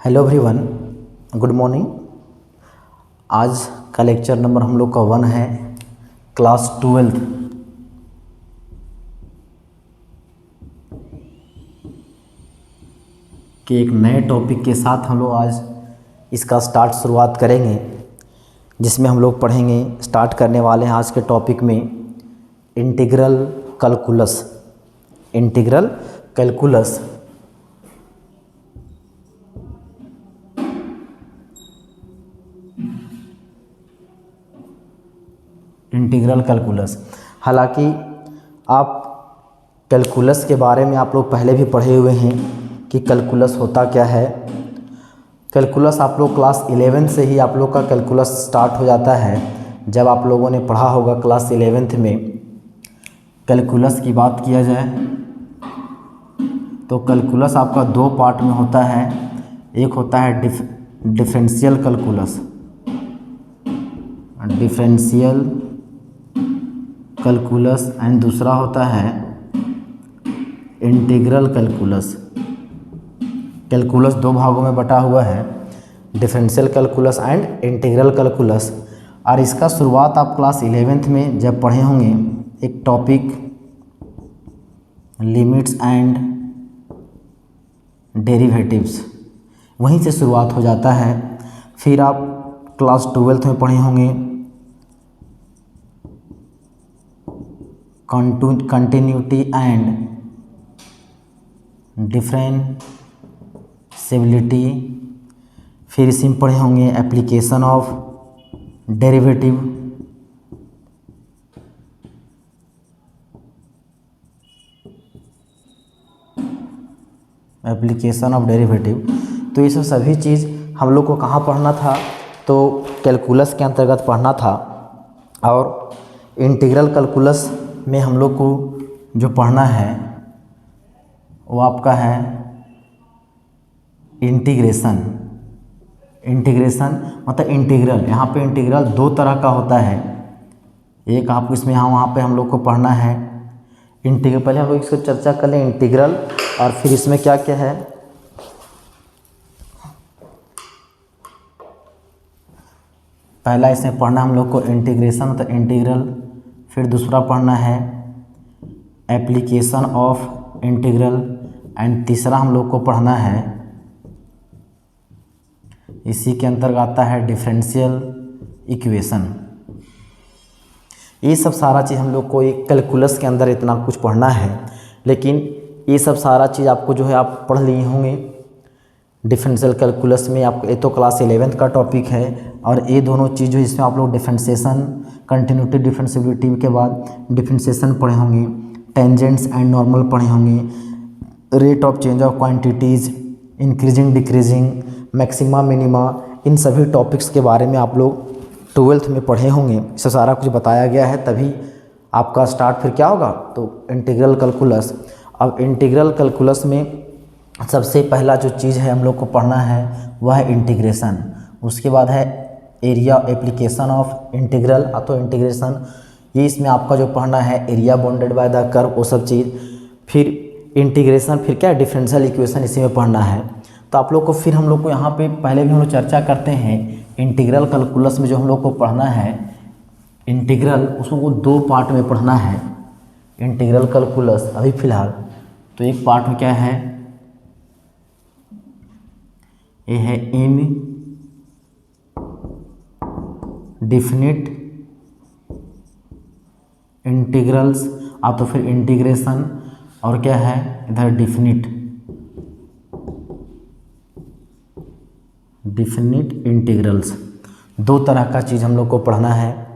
Hello everyone, good morning. आज का lecture number हम लोग का 1 है, क्लास 12 के एक नए टॉपिक के साथ हम लोग आज इसका शुरुआत करेंगे, जिसमें हम लोग पढ़ेंगे। स्टार्ट करने वाले हैं आज के टॉपिक में integral calculus. Integral calculus integral calculus. हालांकि आप कैलकुलस के बारे में आप लोग पहले भी पढ़े हुए हैं कि कैलकुलस होता क्या है। कैलकुलस आप लोग क्लास 11 से ही आप लोग का कैलकुलस स्टार्ट हो जाता है। जब आप लोगों ने पढ़ा होगा क्लास 11th में कैलकुलस की बात किया जाए तो कैलकुलस आपका 2 पार्ट में होता है। एक होता है डिफरेंशियल कैलकुलस एंड दूसरा होता है इंटीग्रल कैलकुलस। कैलकुलस 2 भागों में बटा हुआ है, differential calculus and integral calculus. और इसका शुरुआत आप क्लास 11th में जब पढ़े होंगे, एक टॉपिक लिमिट्स एंड डेरिवेटिव्स, वहीं से शुरुआत हो जाता है। फिर आप क्लास 12th में पढ़े होंगे कंटिन्यूटी एंड डिफरेंशिएबिलिटी। फिर इसी में पढ़े होंगे एप्लीकेशन ऑफ डेरिवेटिव। तो ये सब सभी चीज़ हम लोग को कहाँ पढ़ना था, तो कैलकुलस के अंतर्गत पढ़ना था। और इंटीग्रल कैलकुलस में हम लोग को जो पढ़ना है वो आपका है इंटीग्रेशन मतलब इंटीग्रल। यहाँ पे इंटीग्रल 2 तरह का होता है। एक आपको इसमें वहाँ पे हम लोग को पढ़ना है इंटीग्रल। पहले हम लोग इसको चर्चा कर लें इंटीग्रल, और फिर इसमें क्या क्या है। पहला इसमें पढ़ना हम लोग को इंटीग्रेशन मतलब इंटीग्रल। फिर दूसरा पढ़ना है एप्लीकेशन ऑफ इंटीग्रल, एंड तीसरा हम लोग को पढ़ना है, इसी के अंतर्गत आता है डिफरेंशियल इक्वेशन। ये सब सारा चीज़ हम लोग को एक कैलकुलस के अंदर इतना कुछ पढ़ना है। लेकिन ये सब सारा चीज़ आपको जो है आप पढ़ लिए होंगे डिफरेंशियल कैलकुलस में। आपको ये तो क्लास 11th का टॉपिक है, और ये दोनों चीज़ जो इसमें आप लोग डिफरेंशिएशन, कंटिन्यूटी, डिफरेंशिएबिलिटी के बाद डिफरेंशिएशन पढ़े होंगे, टेंजेंट्स एंड नॉर्मल पढ़े होंगे, rate of change of quantities, increasing decreasing, maxima minima, इन सभी टॉपिक्स के बारे में आप लोग 12th में पढ़े होंगे। इससे सारा कुछ बताया गया है, तभी आपका स्टार्ट फिर क्या होगा, तो इंटीग्रल कैलकुलस। अब इंटीग्रल कैलकुलस में सबसे पहला जो चीज़ है हम लोग को पढ़ना है वह है इंटीग्रेशन। उसके बाद है एरिया, एप्लीकेशन ऑफ इंटीग्रल तो इंटीग्रेशन। ये इसमें आपका जो पढ़ना है area bounded by the curve, वो सब चीज़। फिर इंटीग्रेशन, फिर क्या डिफरेंशियल इक्वेशन इसी में पढ़ना है। तो आप लोग को फिर हम लोग को यहाँ पे पहले भी हम लोग चर्चा करते हैं इंटीग्रल कैलकुलस में जो हम लोग को पढ़ना है इंटीग्रल, उसको 2 पार्ट में पढ़ना है इंटीग्रल कैलकुलस अभी फ़िलहाल। तो एक पार्ट में क्या है, ये है इन डिफिनिट इंटीग्रल्स तो फिर इंटीग्रेशन, और क्या है इधर डिफिनिट इंटीग्रल्स। 2 तरह का चीज़ हम लोग को पढ़ना है।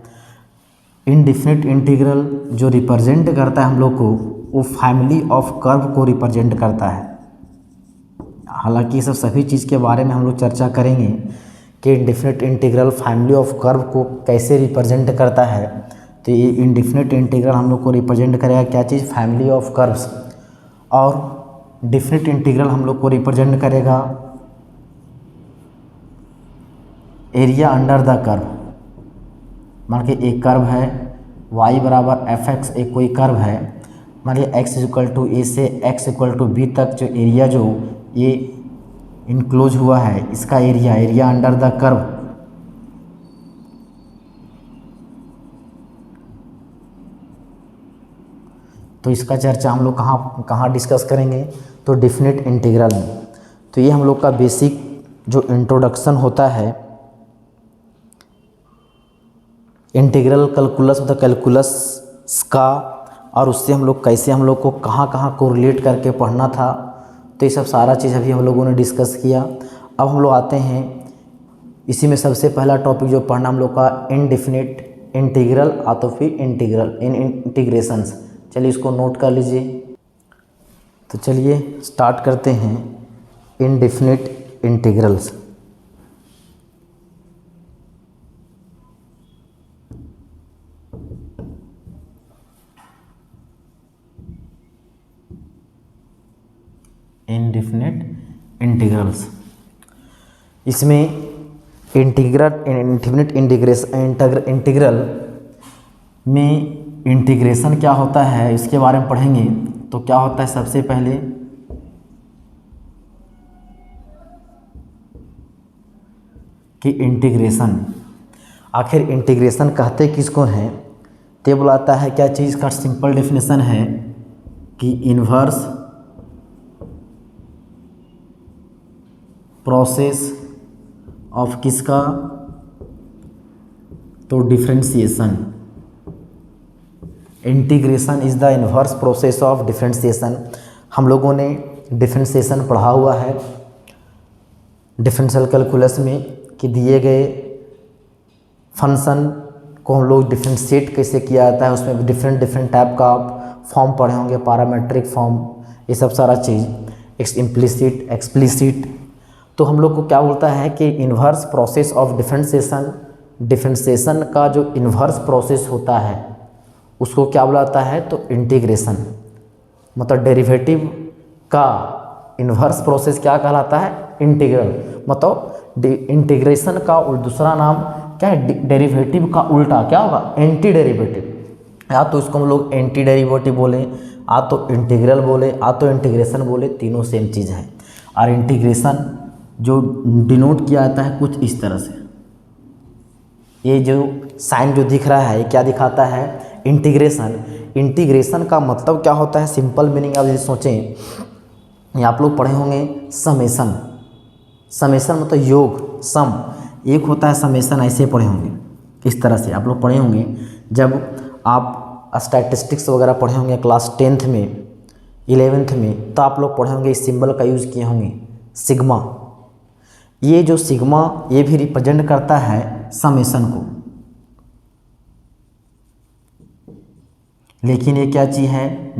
इनडिफिनिट इंटीग्रल जो रिप्रेजेंट करता है हम लोग को, वो फैमिली ऑफ कर्व को रिप्रेजेंट करता है। हालांकि ये सब सभी चीज़ के बारे में हम लोग चर्चा करेंगे कि indefinite integral family of curve को कैसे रिप्रेजेंट करता है। तो ये इनडिफिनिट इंटीग्रल हम लोग को रिप्रेजेंट करेगा क्या चीज़, फैमिली ऑफ कर्व्स। और डिफिनिट इंटीग्रल हम लोग को रिप्रेजेंट करेगा एरिया अंडर द कर्व। मान के एक कर्व है y बराबर fx, एक कोई कर्व है, मान लीजिए x = a से x = b तक जो एरिया जो ये इनक्लोज हुआ है, इसका area, area under the curve, तो इसका चर्चा हम लोग कहाँ कहाँ डिस्कस करेंगे, तो डेफिनेट इंटीग्रल में। तो ये हम लोग का बेसिक जो इंट्रोडक्शन होता है इंटीग्रल कैलकुलस मतलब कैलकुलस का, और उससे हम लोग कैसे हम लोग को कहाँ कहाँ कोरिलेट करके पढ़ना था, तो ये सब सारा चीज़ अभी हम लोगों ने डिस्कस किया। अब हम लोग आते हैं इसी में सबसे पहला टॉपिक जो पढ़ना हम लोग का इनडेफिनिट इंटीग्रल तो फिर इंटीग्रल इन इंटीग्रेशंस। चलिए इसको नोट कर लीजिए। तो चलिए स्टार्ट करते हैं इनडेफिनिट इंटीग्रल्स। इनडेफिनिट इंटीग्रल्स, इसमें इनडेफिनिट इंटीग्रल में इंटीग्रेशन क्या होता है इसके बारे में पढ़ेंगे। तो क्या होता है, सबसे पहले कि इंटीग्रेशन, आखिर इंटीग्रेशन कहते किसको हैं, तो बुलाता है क्या चीज़ का सिंपल डेफिनेशन है कि इन्वर्स प्रोसेस ऑफ किसका, तो differentiation. Integration is the inverse process of differentiation. हम लोगों ने डिफरेंशिएशन पढ़ा हुआ है डिफरेंशियल कैलकुलस में कि दिए गए फंक्शन को हम लोग डिफरेंशिएट कैसे किया जाता है, उसमें डिफरेंट टाइप का आप फॉर्म पढ़े होंगे, पैरामीट्रिक फॉर्म, ये सब सारा चीज़, इम्प्लिसिट एक्सप्लिसिट। तो हम लोग को क्या बोलता है कि inverse process of differentiation, differentiation का जो इन्वर्स प्रोसेस होता है उसको क्या बुलाता है, तो इंटीग्रेशन। मतलब डेरिवेटिव का इन्वर्स प्रोसेस क्या कहलाता है, इंटीग्रल। मतलब इंटीग्रेशन का दूसरा नाम क्या है, डेरिवेटिव का उल्टा क्या होगा, एंटी डेरिवेटिव। या तो इसको हम लोग एंटी डेरिवेटिव बोले, या तो इंटीग्रल बोले, या तो इंटीग्रेशन बोले, तीनों सेम चीज़ है। और इंटीग्रेशन जो डिनोट किया जाता है कुछ इस तरह से, ये जो साइन जो दिख रहा है ये क्या दिखाता है, इंटीग्रेशन। इंटीग्रेशन का मतलब क्या होता है, सिंपल मीनिंग आप जैसे सोचें, ये आप लोग पढ़े होंगे समेसन। समेसन मतलब योग, सम एक होता है, समेसन ऐसे पढ़े होंगे, इस तरह से आप लोग पढ़े होंगे। जब आप स्टैटिस्टिक्स वगैरह पढ़े होंगे क्लास 10th में 11th में, तो आप लोग पढ़े होंगे इस सिंबल का यूज़ किए होंगे, सिग्मा। ये जो सिग्मा ये भी रिप्रेजेंट करता है समेसन को, लेकिन ये क्या चीज़ है,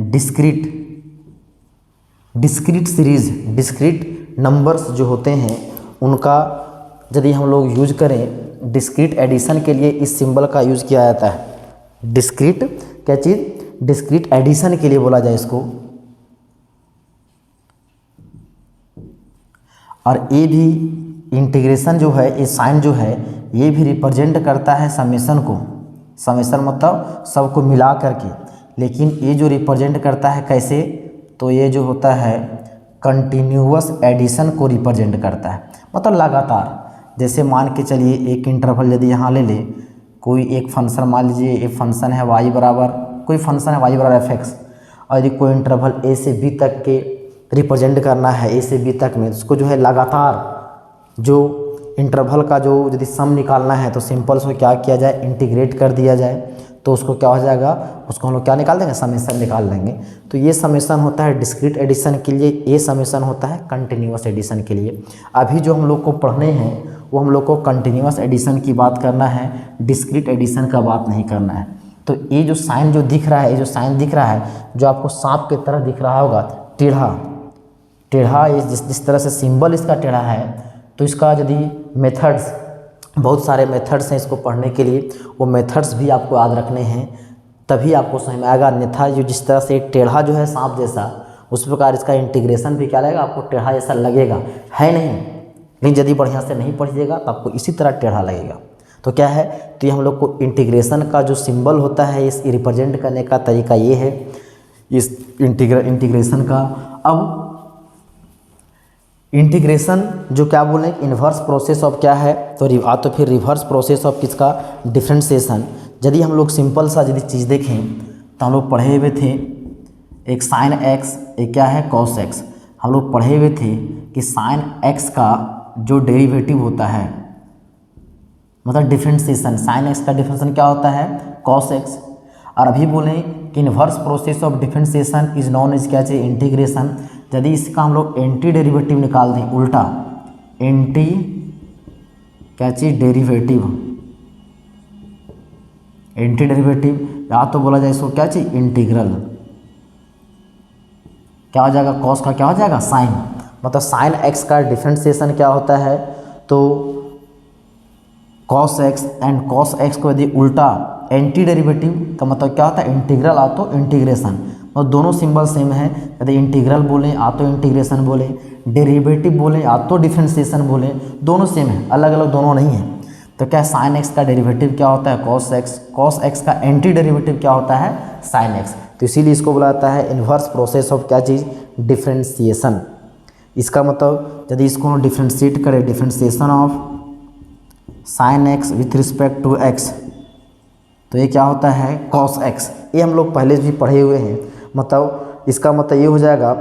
डिस्क्रीट सीरीज, डिस्क्रीट नंबर्स जो होते हैं उनका यदि हम लोग यूज करें डिस्क्रीट एडिशन के लिए इस सिंबल का यूज़ किया जाता है। डिस्क्रीट क्या चीज़, डिस्क्रीट एडिशन के लिए बोला जाए इसको। और ये भी इंटीग्रेशन जो है, ये साइन जो है ये भी रिप्रेजेंट करता है समेशन को। समेशन मतलब सबको मिला करके, लेकिन ये जो रिप्रेजेंट करता है कैसे, तो ये जो होता है कंटिन्यूअस एडिशन को रिप्रेजेंट करता है। मतलब लगातार, जैसे मान के चलिए एक इंटरवल यदि यहाँ ले ले, कोई एक फंक्शन मान लीजिए, एक फंक्शन है y बराबर, कोई फंक्शन है y बराबर fx, और यदि कोई इंटरवल a से b तक के रिप्रेजेंट करना है, a से b तक में, उसको जो है लगातार जो इंटरवल का जो यदि सम निकालना है तो सिंपल से क्या किया जाए, इंटीग्रेट कर दिया जाए, तो उसको क्या हो जाएगा, उसको हम लोग क्या निकाल देंगे, समेशन निकाल लेंगे। तो ये समेशन होता है डिस्क्रीट एडिशन के लिए, ये समेशन होता है कंटिन्यूअस एडिशन के लिए। अभी जो हम लोग को पढ़ने हैं वो हम लोग को कंटिन्यूअस एडिशन की बात करना है, डिस्क्रीट एडिशन का बात नहीं करना है। तो ये जो साइन जो दिख रहा है, ये जो साइन दिख रहा है जो आपको सांप की तरह दिख रहा होगा, टेढ़ा टेढ़ा, ये जिस तरह से सिंबल इसका टेढ़ा है, तो इसका यदि मेथड्स, बहुत सारे मेथड्स हैं इसको पढ़ने के लिए, वो मेथड्स भी आपको याद रखने हैं, तभी आपको समझ में आएगा। अन्यथा जो जिस तरह से टेढ़ा जो है सांप जैसा, उस प्रकार इसका इंटीग्रेशन भी क्या लगेगा, आपको टेढ़ा जैसा लगेगा, है नहीं। लेकिन यदि बढ़िया से नहीं पढ़िएगा तो आपको इसी तरह टेढ़ा लगेगा। तो क्या है, तो ये हम लोग को इंटीग्रेशन का जो सिंबल होता है, इस रिप्रेजेंट करने का तरीका ये है, इस इंटीग्रेशन का। अब इंटीग्रेशन जो क्या बोलें, इन्वर्स प्रोसेस ऑफ क्या है, तो फिर रिवर्स प्रोसेस ऑफ किसका, डिफरेंशिएशन। यदि हम लोग सिंपल सा यदि चीज़ देखें तो हम लोग पढ़े हुए थे एक साइन एक्स, एक क्या है कॉस एक्स। हम लोग पढ़े हुए थे कि साइन एक्स का जो डेरिवेटिव होता है, मतलब डिफरेंशिएशन, साइन एक्स का डिफरेंशिएशन क्या होता है, कॉस एक्स। और अभी बोलें कि inverse process of differentiation is known as क्या चाहिए, इंटीग्रेशन। यदि इसका हम लोग एंटी डेरिवेटिव निकाल दें, उल्टा एंटी क्या चाहिए, डेरिवेटिव, एंटी डेरिवेटिव, या तो बोला जाए इसको क्या चाहिए, इंटीग्रल, क्या हो जाएगा, कॉस का क्या हो जाएगा, साइन। मतलब साइन एक्स का डिफरेंशिएशन क्या होता है, तो cos x, and cos x को यदि उल्टा एंटी डेरिवेटिव का मतलब क्या होता है, इंटीग्रल आ तो इंटीग्रेशन। और दोनों सिंबल सेम है, यदि इंटीग्रल बोलें आ तो इंटीग्रेशन बोलें, डेरिवेटिव बोलें आ तो डिफरेंशिएशन बोलें, दोनों सेम है, अलग अलग दोनों नहीं है। तो क्या साइन एक्स का डेरिवेटिव क्या होता है, कॉस एक्स, कॉस एक्स का एंटी डेरिवेटिव क्या होता है, साइन एक्स। तो इसीलिए इसको बुलाता है इन्वर्स प्रोसेस ऑफ क्या चीज़, डिफरेंशिएशन। इसका मतलब यदि इसको डिफरेंशिएट करें, differentiation of sine X with respect to x, तो ये क्या होता है, कॉस एक्स। ये हम लोग पहले भी पढ़े हुए हैं। मतलब इसका मतलब ये हो जाएगा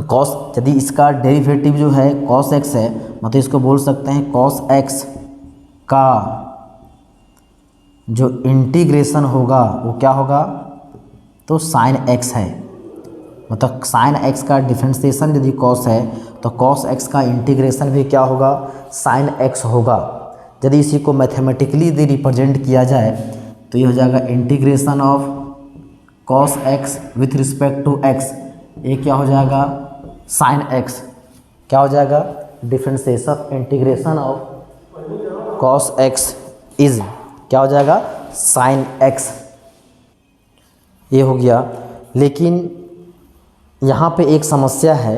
कॉस, यदि इसका डेरिवेटिव जो है कॉस एक्स है, मतलब इसको बोल सकते हैं कॉस एक्स का जो इंटीग्रेशन होगा वो क्या होगा, तो साइन एक्स है। मतलब साइन एक्स का डिफरेंशिएशन यदि कॉस है तो कॉस एक्स का इंटीग्रेशन भी क्या होगा, साइन एक्स होगा। यदि इसी को मैथमेटिकली यदि रिप्रेजेंट किया जाए तो ये हो जाएगा integration of cos x with respect to x, ये क्या हो जाएगा, साइन एक्स, क्या हो जाएगा, differentiation integration of cos X is क्या हो जाएगा, साइन एक्स। ये हो गया। लेकिन यहाँ पे एक समस्या है,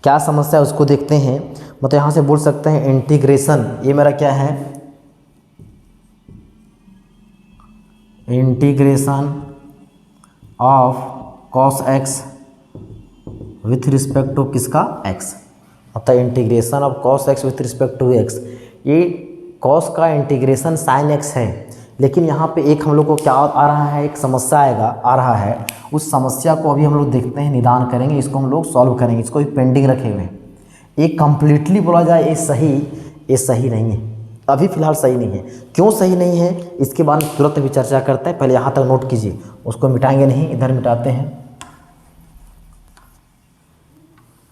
क्या समस्या है उसको देखते हैं। मतलब यहाँ से बोल सकते हैं इंटीग्रेशन, ये मेरा क्या है, integration of cos x with respect to किसका, एक्स। मतलब integration of cos x with respect to x, ये कॉस का इंटीग्रेशन साइन एक्स है। लेकिन यहाँ पे एक हम लोग को क्या आ रहा है, एक समस्या आ रहा है। उस समस्या को अभी हम लोग देखते हैं, निदान करेंगे, इसको हम लोग सॉल्व करेंगे। इसको भी पेंडिंग रखे हुए हैं। एक कंप्लीटली बोला जाए ये सही नहीं है, अभी फ़िलहाल सही नहीं है। क्यों सही नहीं है इसके बारे में तुरंत भी चर्चा करते हैं। पहले यहाँ तक नोट कीजिए, उसको मिटाएंगे नहीं, इधर मिटाते हैं।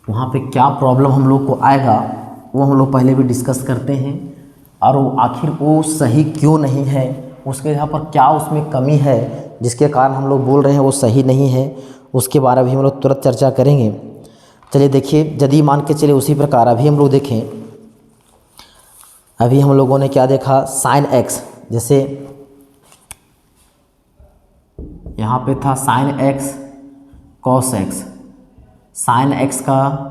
वहाँ पे क्या प्रॉब्लम हम लोग को आएगा वो हम लोग पहले भी डिस्कस करते हैं, और वो आखिर वो सही क्यों नहीं है, उसके यहाँ पर क्या उसमें कमी है जिसके कारण हम लोग बोल रहे हैं वो सही नहीं है, उसके बारे में भी हम लोग तुरंत चर्चा करेंगे। चलिए देखिए, यदि मान के चलिए उसी प्रकार अभी हम लोग देखें, अभी हम लोगों ने क्या देखा, साइन एक्स, जैसे यहाँ पे था sine x cos x, sign X का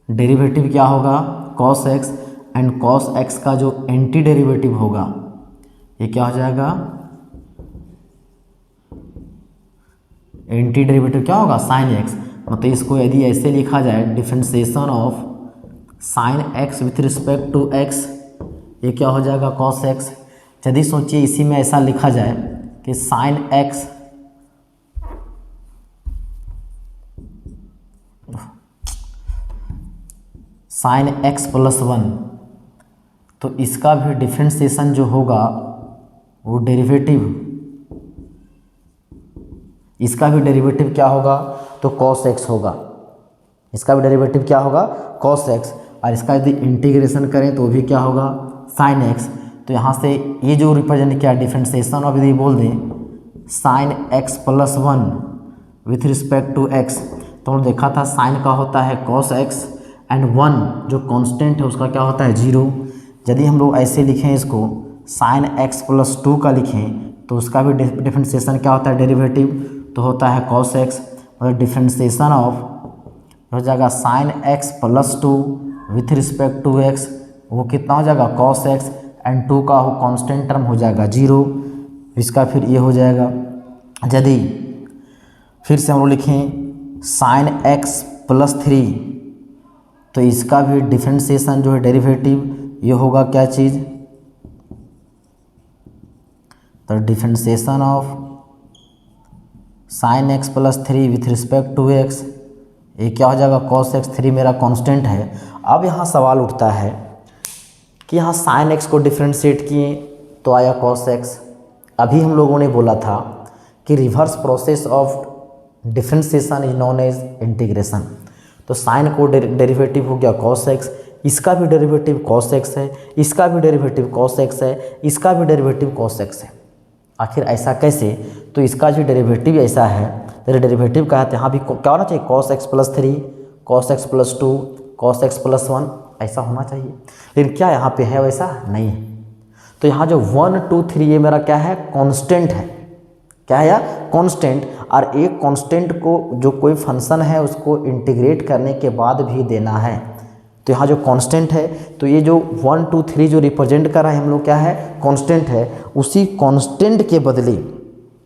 डेरिवेटिव क्या होगा, cos x, and cos x का जो एंटी डेरिवेटिव होगा ये क्या हो जाएगा, एंटी डेरिवेटिव क्या होगा, साइन एक्स। मतलब इसको यदि ऐसे लिखा जाए, differentiation of sine X with respect to x, ये क्या हो जाएगा, कॉस एक्स। यदि सोचिए इसी में ऐसा लिखा जाए कि sine x sign x plus 1, तो इसका भी डिफरेंशिएशन जो होगा वो डेरिवेटिव, इसका भी डेरिवेटिव क्या होगा, तो कॉस एक्स होगा। इसका भी डेरिवेटिव क्या होगा, कॉस एक्स। और इसका यदि इंटीग्रेशन करें तो भी क्या होगा, साइन एक्स। तो यहाँ से ये जो रिप्रेजेंट किया डिफरेंशिएशन ऑफ, यदि बोल दें sine x plus 1 with respect to x, तो हमने देखा था साइन का होता है कॉस एक्स, एंड 1 जो कांस्टेंट है उसका क्या होता है, 0। यदि हम लोग ऐसे लिखें इसको, साइन एक्स प्लस 2 का लिखें तो उसका भी डिफरेंशिएशन क्या होता है, डेरिवेटिव, तो होता है कॉस एक्स। और डिफरेंशिएशन ऑफ हो जाएगा sine x plus 2 with respect to x, वो कितना हो जाएगा, कॉस एक्स, एंड 2 का वो कांस्टेंट टर्म हो जाएगा 0। इसका फिर ये हो जाएगा। यदि फिर से हम लोग लिखें साइन एक्स प्लस 3, तो इसका भी डिफरेंशिएशन जो है डेरिवेटिव ये होगा क्या चीज़, तो differentiation of sine x plus 3 with respect to x, ये क्या हो जाएगा कॉस एक्स। 3 मेरा कांस्टेंट है। अब यहाँ सवाल उठता है कि यहाँ साइन एक्स को डिफरेंशिएट किए तो आया कॉस एक्स। अभी हम लोगों ने बोला था कि reverse process of differentiation is known as integration. तो साइन को डेरिवेटिव हो गया कॉस एक्स, इसका भी डेरिवेटिव कॉस एक्स है, इसका भी डेरिवेटिव कॉस एक्स है, इसका भी डेरिवेटिव कॉस एक्स है। आखिर ऐसा कैसे, तो इसका जो डेरिवेटिव ऐसा है, तो डेरिवेटिव का है यहाँ भी क्या होना चाहिए cos x plus 3, cos x plus 2, cos x plus 1 ऐसा होना चाहिए। लेकिन क्या यहाँ पे है, वैसा नहीं है। तो यहाँ जो 1 2 3 ये मेरा क्या है कांस्टेंट है, क्या है यार कांस्टेंट। और एक कांस्टेंट को जो कोई फंक्शन है उसको इंटीग्रेट करने के बाद भी देना है। तो यहाँ जो कांस्टेंट है, तो ये जो 1 2 3 जो रिप्रेजेंट कर रहा है हम लोग क्या है कांस्टेंट है, उसी कांस्टेंट के बदले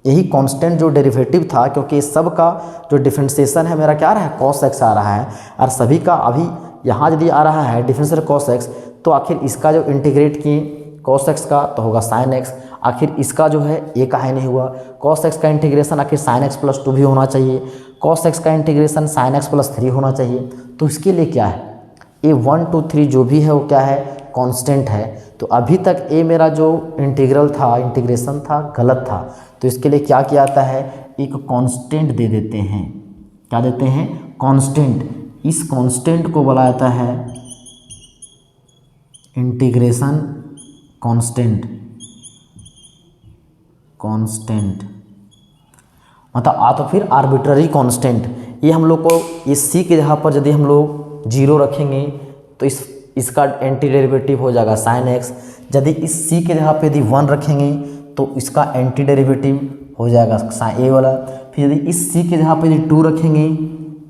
यही कांस्टेंट जो डेरिवेटिव था, क्योंकि सब का जो डिफरेंशिएशन है मेरा क्या आ रहा है कॉस एक्स आ रहा है, और सभी का अभी यहाँ यदि आ रहा है डिफरेंशियल कॉस एक्स, तो आखिर इसका जो इंटीग्रेट किए कॉस एक्स का तो होगा साइन एक्स। आखिर इसका जो है ये काहे नहीं हुआ, कॉस एक्स का इंटीग्रेशन आखिर साइन एक्स प्लस 2 भी होना चाहिए, कॉस एक्स का इंटीग्रेशन साइन एक्स प्लस 3 होना चाहिए। तो इसके लिए क्या है, ए 1 2 3 जो भी है वो क्या है कांस्टेंट है। तो अभी तक ए मेरा जो इंटीग्रल था, इंटीग्रेशन था, गलत था। तो इसके लिए क्या किया जाता है, एक कांस्टेंट दे देते हैं। क्या देते हैं कांस्टेंट। इस कांस्टेंट को बोला जाता है इंटीग्रेशन कांस्टेंट। कांस्टेंट मतलब तो फिर आर्बिट्ररी कांस्टेंट। ये हम लोग को ये सी के जगह पर यदि हम लोग 0 रखेंगे तो इसका एंटी डेरिवेटिव हो जाएगा साइन एक्स। यदि इस सी के जगह पे यदि 1 रखेंगे तो इसका एंटी डेरिवेटिव हो जाएगा साइन ए वाला। फिर यदि इस सी के जगह पर यदि 2 रखेंगे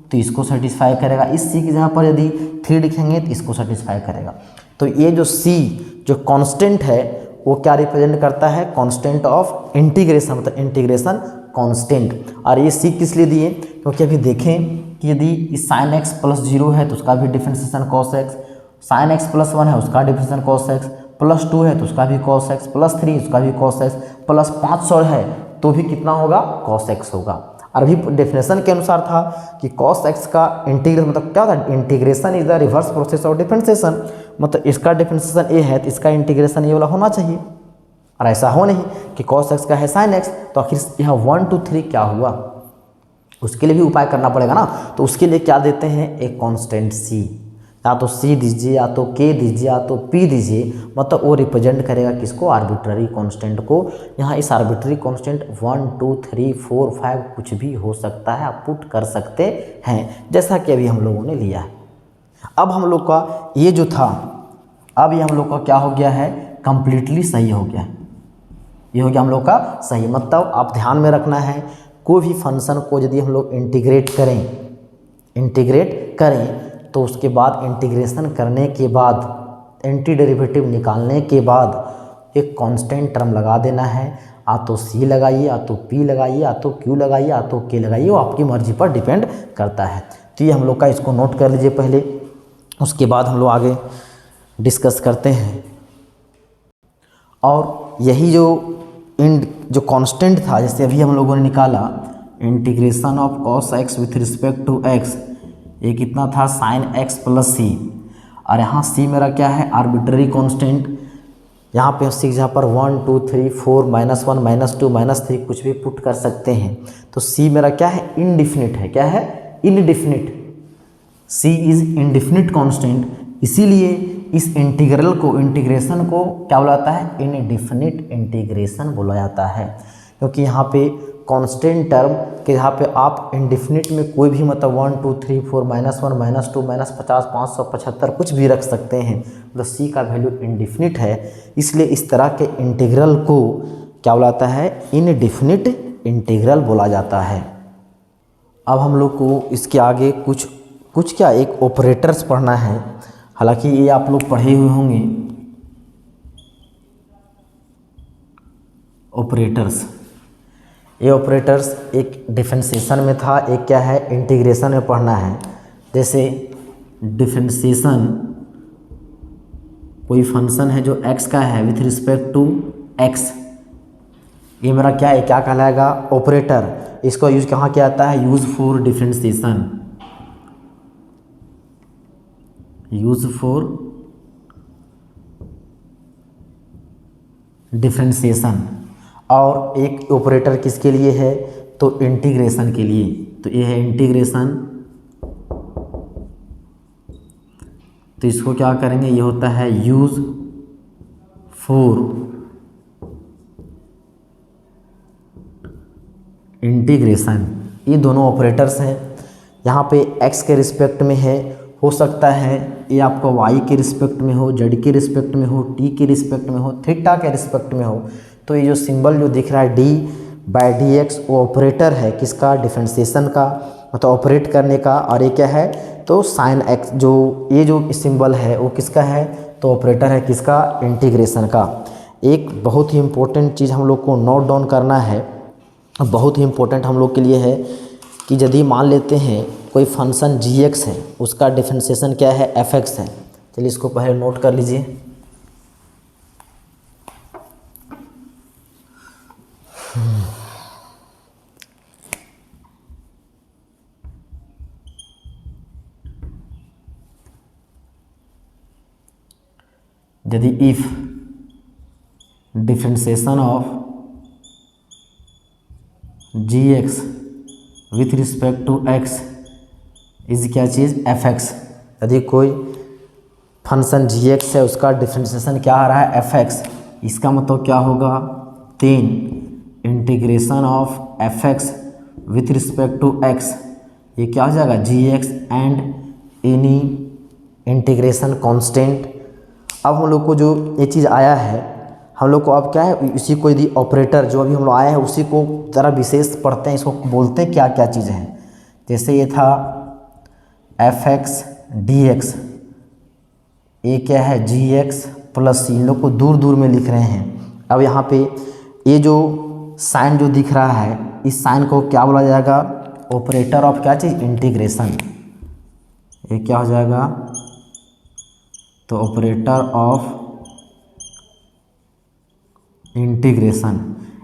तो इसको सेटिस्फाई करेगा, इस सी की जगह पर यदि 3 लिखेंगे तो इसको सेटिस्फाई करेगा। तो ये जो सी जो कांस्टेंट है वो क्या रिप्रेजेंट करता है, कांस्टेंट ऑफ इंटीग्रेशन, मतलब इंटीग्रेशन कांस्टेंट। और ये सी किस लिए दिए, क्योंकि अभी देखें कि यदि इस साइन एक्स प्लस 0 है तो उसका भी differentiation cos x, sign x plus 1 है उसका डिफरेंशिएशन कॉस एक्स, प्लस 2 है तो उसका भी कॉस एक्स, प्लस 3 उसका भी कॉस एक्स, प्लस 500 है तो भी कितना होगा कॉस एक्स होगा। और अभी डेफिनेशन के अनुसार था कि कॉस एक्स का इंटीग्रेशन मतलब क्या था, integration is the reverse process of differentiation. मतलब इसका डिफरेंशिएशन ए है तो इसका इंटीग्रेशन ये वाला होना चाहिए, और ऐसा हो नहीं कि कॉस एक्स का है साइन एक्स। तो आखिर यहाँ 1 2 3 क्या हुआ, उसके लिए भी उपाय करना पड़ेगा ना। तो उसके लिए क्या देते हैं, एक कांस्टेंट सी, या तो सी दीजिए, या तो के दीजिए, या तो पी दीजिए। मतलब वो रिप्रेजेंट करेगा किसको, आर्बिट्ररी कांस्टेंट को। यहाँ इस आर्बिट्ररी कांस्टेंट 1 2 3 4 5 कुछ भी हो सकता है, आप पुट कर सकते हैं, जैसा कि अभी हम लोगों ने लिया है। अब हम लोग का ये जो था, अब ये हम लोग का क्या हो गया है, कंप्लीटली सही हो गया। ये हो गया हम लोग का सही। मतलब आप ध्यान में रखना है, कोई भी फंक्शन को यदि हम लोग इंटीग्रेट करें तो उसके बाद इंटीग्रेशन करने के बाद, एंटी डेरिवेटिव निकालने के बाद एक कांस्टेंट टर्म लगा देना है। या तो सी लगाइए, या तो पी लगाइए, या तो क्यू लगाइए, या तो के लगाइए, वो आपकी मर्जी पर डिपेंड करता है। तो ये हम लोग का इसको नोट कर लीजिए पहले, उसके बाद हम लोग आगे डिस्कस करते हैं। और यही जो कांस्टेंट था, जैसे अभी हम लोगों ने निकाला integration of cos x with respect to x, ये कितना था साइन एक्स प्लस सी। और यहाँ सी मेरा क्या है, आर्बिट्ररी कांस्टेंट। यहाँ पे सी जहाँ पर 1 2 3 4 -1 -2 -3 कुछ भी पुट कर सकते हैं। तो सी मेरा क्या है, इनडिफिनिट है। क्या है, indefinite. C is indefinite constant, इसीलिए इस इंटीग्रेशन को क्या बोला जाता है, इनडिफिनिट इंटीग्रेशन बोला जाता है। क्योंकि यहाँ पे कांस्टेंट टर्म के यहाँ पे आप इंडिफिनिट में कोई भी मतलब 1 2 3 4 -1 -2 -50 575 कुछ भी रख सकते हैं। मतलब सी का वैल्यू इंडिफिनिट है, इसलिए इस तरह के इंटीग्रल को क्या बोला जाता है, इनडिफिनिट इंटीग्रल बोला जाता है। अब हम लोग को इसके आगे कुछ क्या एक ऑपरेटर्स पढ़ना है। हालांकि ये आप लोग पढ़े हुए होंगे ऑपरेटर्स। ये ऑपरेटर्स एक डिफरेंशिएशन में था, एक क्या है इंटीग्रेशन में पढ़ना है। जैसे डिफरेंशिएशन, कोई फंक्शन है जो x का है विथ रिस्पेक्ट टू x, ये मेरा क्या है, क्या कहलाएगा ऑपरेटर। इसको यूज कहाँ किया जाता है, use for differentiation, use for differentiation. और एक ऑपरेटर किसके लिए है, तो इंटीग्रेशन के लिए। तो ये है इंटीग्रेशन, तो इसको क्या करेंगे, ये होता है यूज फॉर इंटीग्रेशन। ये दोनों ऑपरेटर्स हैं। यहाँ पे x के रिस्पेक्ट में है, हो सकता है ये आपको y के रिस्पेक्ट में हो, z के रिस्पेक्ट में हो, t के रिस्पेक्ट में हो, थीटा के रिस्पेक्ट में हो। तो ये जो सिंबल जो दिख रहा है d/dx वो ऑपरेटर है किसका, डिफरेंशिएशन का, मतलब ऑपरेट करने का। और ये क्या है, तो साइन x, जो ये जो सिंबल है वो किसका है, तो ऑपरेटर है किसका, इंटीग्रेशन का। एक बहुत ही इम्पोर्टेंट चीज़ हम लोग को नोट डाउन करना है, बहुत ही इम्पोर्टेंट हम लोग के लिए है कि यदि मान लेते हैं कोई फंक्शन g(x) है, उसका डिफरेंशिएशन क्या है, f(x) है। चलिए इसको पहले नोट कर लीजिए। यदि if differentiation of g(x) with respect to x is क्या चीज़, f(x), यदि कोई फंक्शन g(x) है उसका डिफरेंशिएशन क्या आ रहा है, f(x), इसका मतलब क्या होगा, 3 integration of f(x) with respect to x, ये क्या हो जाएगा, g(x) and any integration constant. अब हम लोग को जो ये चीज़ आया है, हम लोग को अब क्या है, इसी को यदि ऑपरेटर जो अभी हम लोग आया है उसी को ज़रा विशेष पढ़ते हैं, इसको बोलते हैं क्या क्या चीज़ है। जैसे ये था f(x) dx, ये क्या है g(x) प्लस इन लोग को दूर दूर में लिख रहे हैं। अब यहाँ पे ये जो साइन जो दिख रहा है, इस साइन को क्या बोला जाएगा, ऑपरेटर ऑफ क्या चीज़, इंटीग्रेशन। ये क्या हो जाएगा, तो ऑपरेटर ऑफ इंटीग्रेशन।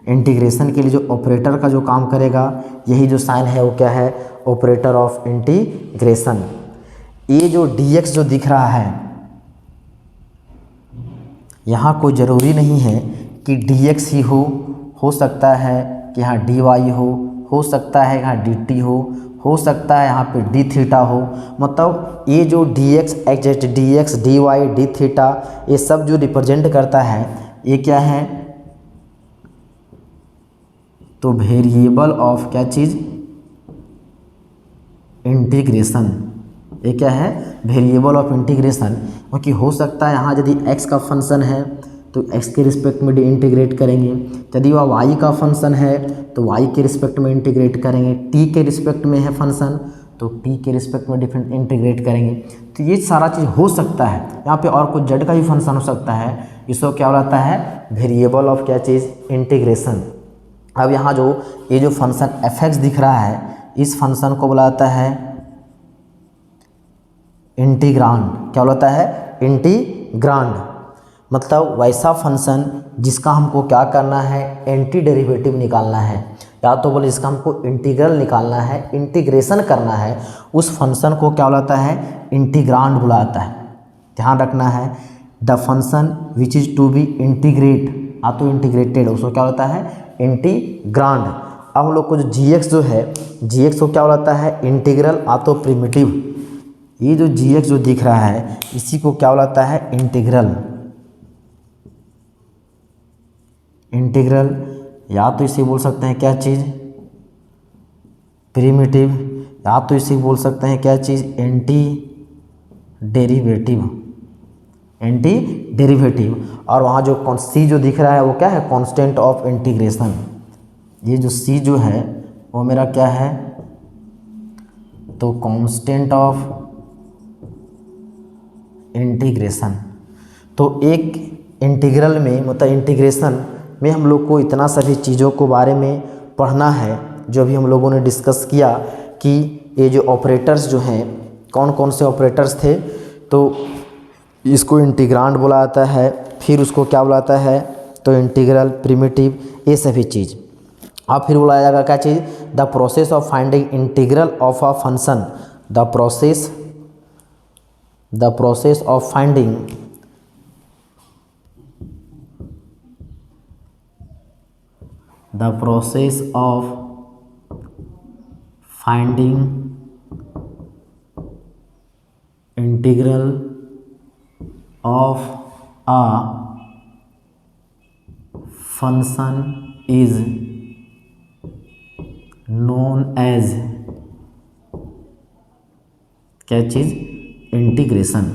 इंटीग्रेशन के लिए जो ऑपरेटर का जो काम करेगा, यही जो साइन है वो क्या है, ऑपरेटर ऑफ इंटीग्रेशन। ये जो dx जो दिख रहा है, यहाँ कोई ज़रूरी नहीं है कि dx ही हो सकता है कि यहाँ dy हो सकता है यहाँ dt हो सकता है यहाँ पे d थीटा हो। मतलब ये जो dx dy d थीटा ये सब जो रिप्रेजेंट करता है, ये क्या है, तो वेरिएबल ऑफ क्या चीज़, इंटीग्रेशन। ये क्या है, वेरिएबल ऑफ इंटीग्रेशन। क्योंकि हो सकता है यहाँ यदि x का फंक्शन है तो x के रिस्पेक्ट में इंटीग्रेट करेंगे, यदि वह y का फंक्शन है तो y के रिस्पेक्ट में इंटीग्रेट करेंगे, t के रिस्पेक्ट में है फंक्शन तो t के रिस्पेक्ट में डिफरेंट इंटीग्रेट करेंगे। तो ये सारा चीज़ हो सकता है। यहाँ पे और कुछ z का भी फंक्शन हो सकता है, इसको क्या बोलता है, वेरिएबल ऑफ क्या चीज़, इंटीग्रेशन। अब यहाँ जो ये जो फंक्शन f(x) दिख रहा है, इस फंक्शन को बुलाता है इंटीग्रांड। क्या बोलता है, इंटीग्रांड। मतलब वैसा फंक्शन जिसका हमको क्या करना है, एंटी डेरिवेटिव निकालना है, या तो बोले इसका हमको इंटीग्रल निकालना है, इंटीग्रेशन करना है, उस फंक्शन को क्या बुलाता है, इंटीग्रांड बुलाता है। ध्यान रखना है, the function which is to be integrate, या तो इंटीग्रेटेड, उसको क्या होता है, इंटीग्रांड। अब हम लोग को जो g(x) जो है, g(x) को क्या बोलता है, इंटीग्रल, या तो प्रिमिटिव। ये जो g(x) जो दिख रहा है इसी को क्या बोलता है, इंटीग्रल। इंटीग्रल या तो इसे बोल सकते हैं क्या चीज़, प्रिमिटिव, या तो इसे बोल सकते हैं क्या चीज़, एंटी डेरिवेटिव। Anti derivative. और वहाँ जो c जो दिख रहा है वो क्या है, कांस्टेंट ऑफ इंटीग्रेशन। ये जो c जो है वो मेरा क्या है, तो कांस्टेंट ऑफ इंटीग्रेशन। तो एक इंटीग्रल में मतलब इंटीग्रेशन में हम लोग को इतना सभी चीज़ों को बारे में पढ़ना है, जो भी हम लोगों ने डिस्कस किया कि ये जो ऑपरेटर्स जो हैं कौन कौन से ऑपरेटर्स थे, तो इसको इंटीग्रांड बोला जाता है, फिर उसको क्या बोला जाता है, तो इंटीग्रल, प्रिमिटिव, ये सभी चीज़। अब फिर बोला जाएगा क्या चीज़, the process of finding integral of a function, the process of finding integral of a function is known as क्या चीज़, इंटीग्रेशन।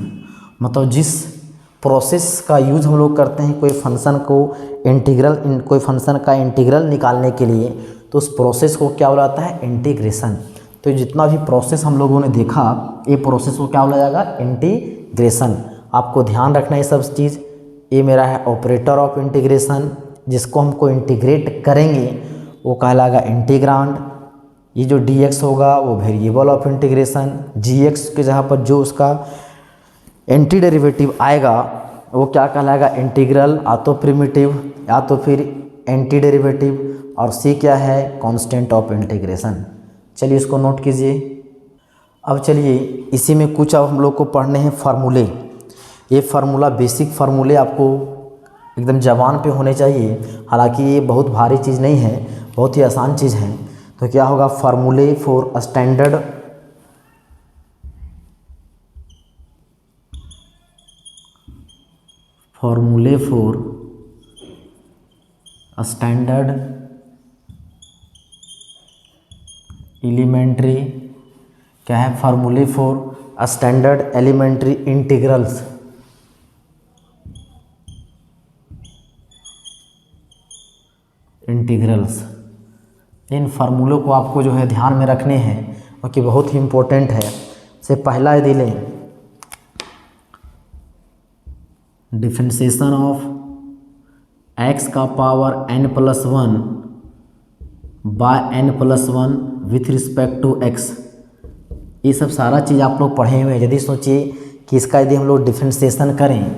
मतलब जिस प्रोसेस का यूज हम लोग करते हैं कोई फंक्शन को कोई फंक्शन का इंटीग्रल निकालने के लिए, तो उस प्रोसेस को क्या बोला जाता है, इंटीग्रेशन। तो जितना भी प्रोसेस हम लोगों ने देखा, ये प्रोसेस को क्या बोला जाएगा, इंटीग्रेशन। आपको ध्यान रखना है सब चीज़। ये मेरा है ऑपरेटर ऑफ इंटीग्रेशन, जिसको हमको इंटीग्रेट करेंगे वो कहलाएगा इंटीग्रांड। ये जो dx होगा वो वेरिएबल ऑफ इंटीग्रेशन, gx के जगह पर जो उसका एंटी डेरिवेटिव आएगा वो क्या कहलाएगा, इंटीग्रल, या तो प्रिमिटिव या तो फिर एंटी डेरिवेटिव, और c क्या है, कांस्टेंट ऑफ इंटीग्रेशन। चलिए इसको नोट कीजिए। अब चलिए इसी में कुछ अब हम लोग को पढ़ने हैं फार्मूले। ये फार्मूला, बेसिक फार्मूले आपको एकदम ज़बान पे होने चाहिए। हालांकि ये बहुत भारी चीज़ नहीं है, बहुत ही आसान चीज़ है। तो क्या होगा, फार्मूले फॉर स्टैंडर्ड एलिमेंट्री, क्या है, फार्मूले फॉर स्टैंडर्ड एलिमेंट्री इंटीग्रल्स। इन फार्मूलों को आपको जो है ध्यान में रखने हैं, क्योंकि बहुत ही इम्पोर्टेंट है। से पहला यदि लें, डिफरेंशिएशन ऑफ x का power n+1 by n+1 with respect to x। ये सब सारा चीज़ आप लोग पढ़े हुए हैं। यदि सोचिए कि इसका यदि हम लोग डिफरेंशिएशन करें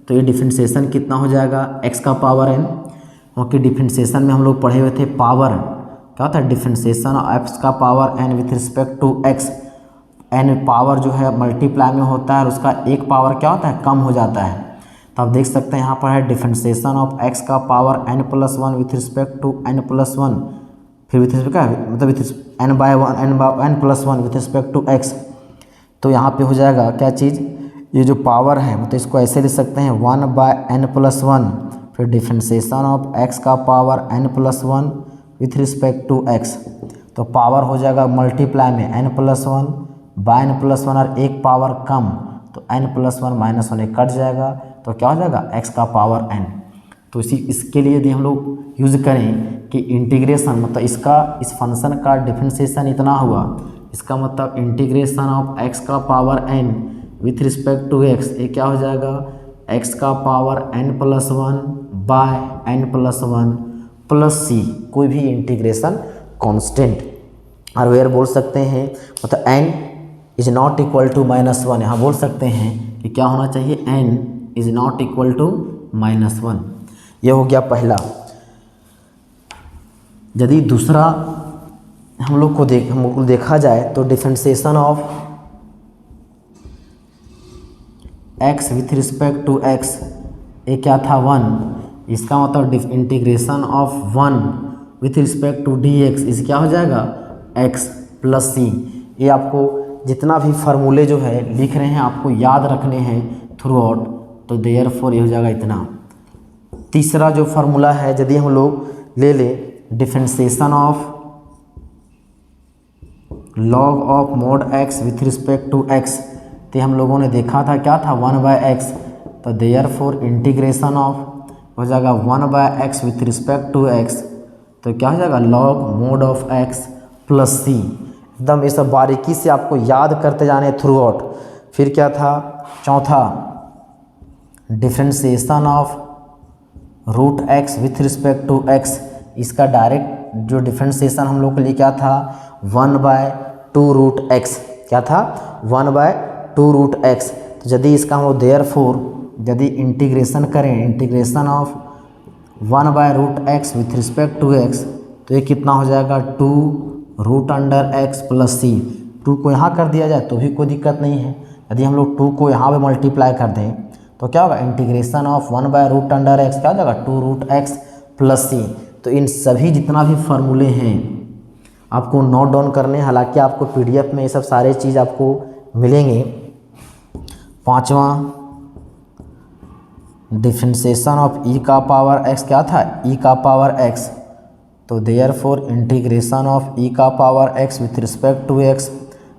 तो ये डिफरेंशिएशन कितना हो जाएगा, x का पावर n, क्योंकि डिफरेंशिएशन में हम लोग पढ़े हुए थे पावर, क्या होता है, डिफरेंशिएशन ऑफ x का power n with respect to x। n power जो है मल्टीप्लाई में होता है और उसका एक पावर क्या होता है, कम हो जाता है। तो आप देख सकते हैं यहाँ पर है डिफरेंशिएशन ऑफ x का power n+1 with respect to n+1, फिर विथ रिस्पेक्ट क्या मतलब with n+1 with respect to x। तो यहाँ पे हो जाएगा क्या चीज़, ये जो पावर है मतलब इसको ऐसे लिख सकते हैं 1/n+1, फिर डिफरेंशिएशन ऑफ x का power n+1 with respect to x। तो पावर हो जाएगा मल्टीप्लाई में n+1 बाय n+1 और एक पावर कम, तो n+1 -1 कट जाएगा, तो क्या हो जाएगा, x का पावर n। तो इसके लिए यदि हम लोग यूज़ करें कि इंटीग्रेशन मतलब इस फंक्शन का डिफरेंशिएशन इतना हुआ, इसका मतलब इंटीग्रेशन ऑफ x का power n with respect to x, ये क्या हो जाएगा, x का power n+1 by n+1 plus c, कोई भी इंटीग्रेशन कांस्टेंट। और वेयर बोल सकते हैं मतलब n is not equal to -1, यहाँ बोल सकते हैं कि क्या होना चाहिए, n is not equal to -1। ये हो गया पहला। यदि दूसरा हम लोग को देखा जाए तो differentiation of x with respect to x, ये क्या था 1, इसका मतलब integration of 1 with respect to dx, इस क्या हो जाएगा x प्लस c। ये आपको जितना भी फार्मूले जो है लिख रहे हैं आपको याद रखने हैं थ्रू आउट, तो देयरफॉर ये हो जाएगा इतना। तीसरा जो फार्मूला है यदि हम लोग ले ले differentiation of log of mod x with respect to x, तो हम लोगों ने देखा था क्या था 1/x, तो देयरफॉर इंटीग्रेशन ऑफ हो जाएगा 1/x with respect to x, तो क्या हो जाएगा log mode of x plus c। एकदम ये सब बारीकी से आपको याद करते जाने थ्रू आउट। फिर क्या था चौथा, differentiation of root x with respect to x, इसका डायरेक्ट जो डिफरेंशिएशन हम लोग के लिए क्या था 1/2√x, क्या था 1/2√x। तो यदि इसका हम लोग देयरफॉर यदि इंटीग्रेशन करें, integration of 1/√x with respect to x, तो ये कितना हो जाएगा 2√x + c। 2 को यहाँ कर दिया जाए तो भी कोई दिक्कत नहीं है। यदि हम लोग 2 को यहाँ पे मल्टीप्लाई कर दें तो क्या होगा, इंटीग्रेशन ऑफ 1/√x क्या हो जाएगा 2√x + c। तो इन सभी जितना भी फार्मूले हैं आपको नोट डाउन करने, हालांकि आपको पीडीएफ में ये सब सारे चीज़ आपको मिलेंगे। पांचवा डिफरेंशिएशन ऑफ e का पावर x क्या था e का पावर x, तो देयरफॉर इंटीग्रेशन ऑफ e का power x with respect to x,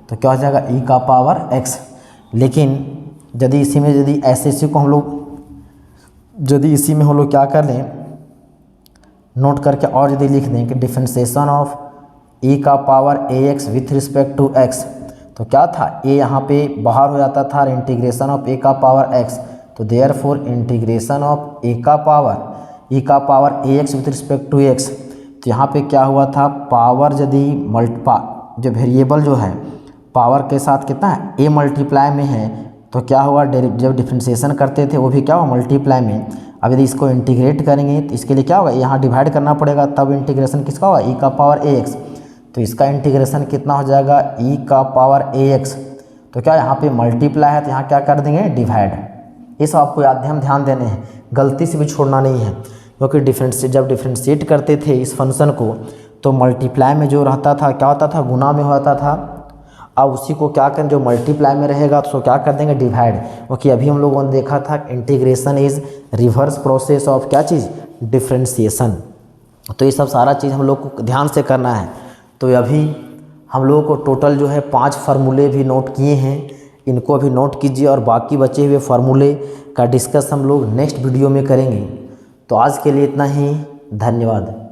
तो क्या हो जाएगा e का पावर x। लेकिन यदि इसी में यदि ऐसे को हम लोग यदि इसी में हम लोग क्या कर लें, नोट करके और यदि लिख दें कि डिफरेंशिएशन ऑफ e का power ax with respect to x, तो क्या था a यहाँ पे बाहर हो जाता था, इंटीग्रेशन ऑफ a का पावर x, तो देयरफॉर इंटीग्रेशन ऑफ e का power ax with respect to x। तो यहाँ पे क्या हुआ था, पावर यदि जो वेरिएबल जो है पावर के साथ कितना है a मल्टीप्लाई में है, तो क्या हुआ जब डिफरेंशिएशन करते थे वो भी क्या हुआ मल्टीप्लाई में। अब यदि इसको इंटीग्रेट करेंगे तो इसके लिए क्या होगा, यहाँ डिवाइड करना पड़ेगा, तब इंटीग्रेशन किसका होगा e का पावर ax। तो इसका इंटीग्रेशन कितना हो जाएगा e का पावर ax। तो क्या यहाँ पे मल्टीप्लाई है तो यहाँ क्या कर देंगे डिवाइड। ये सब आपको ध्यान देने हैं, गलती से भी छोड़ना नहीं है, क्योंकि जब डिफरेंशिएट करते थे इस फंक्शन को तो मल्टीप्लाई में जो रहता था क्या होता था गुना में होता था। अब उसी को क्या करें, जो मल्टीप्लाई में रहेगा तो उसको क्या कर देंगे डिवाइड, क्योंकि अभी हम लोगों ने देखा था integration is reverse process of क्या चीज़ डिफरेंशिएशन। तो ये सब सारा चीज़ हम लोग को ध्यान से करना है। तो अभी हम लोगों को टोटल जो है 5 फार्मूले भी नोट किए हैं, इनको भी नोट कीजिए और बाकी बचे हुए फार्मूले का डिस्कस हम लोग नेक्स्ट वीडियो में करेंगे। तो आज के लिए इतना ही, धन्यवाद।